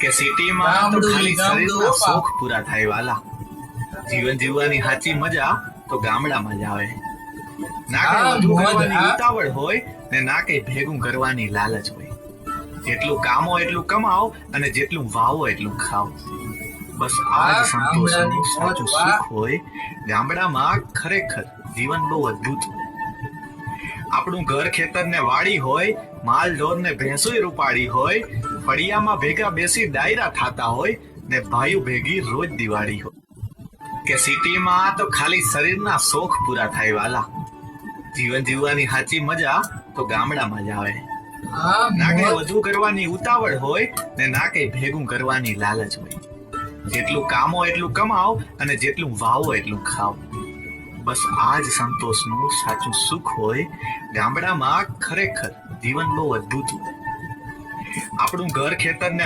કે સિટીમાં તો ખાલી શરીરના શોખ પૂરા થાય વાલા. જીવન જીવવાની સાચી મજા તો ગામડામાં જ આવે. ના કઈ વધુ કરવાની ઉતાવળ હોય ને ના કઈ ભેગું કરવાની લાલચ હોય. જેટલું કામો એટલું કમાઓ અને જેટલું વાવો એટલું ખાઓ. બસ આ જ સંતોષનું સાચું સુખ હોય. ગામડામાં ખરેખર જીવન બહુ અદ્ભુત હોય. આપણું ઘર ખેતર ને વાડી હોય, માલ ઢોર ને ભેંસોય રૂપાળી હોય, ફળિયામાં ભેગા બેસી ડાયરા થાતા હોય ને ભાઈઓ ભેગી રોજ દિવાળી હોય. કે સિટીમાં તો ખાલી શરીરના શોખ પૂરા થાય વાલા. જીવન જીવવાની સાચી મજા તો ગામડામાં જ આવે. ના કઈ વધુ કરવાની ઉતાવળ હોય ને ના કઈ ભેગું કરવાની લાલચ હોય. જેટલું કામો એટલું કમાઓ અને જેટલું વાવો એટલું ખાઓ. બસ આ જ સંતોષનું સાચું સુખ હોય. ગામડામાં ખરેખર જીવન બહુ અદ્ભુત હોય. આપણું ઘર ખેતર ને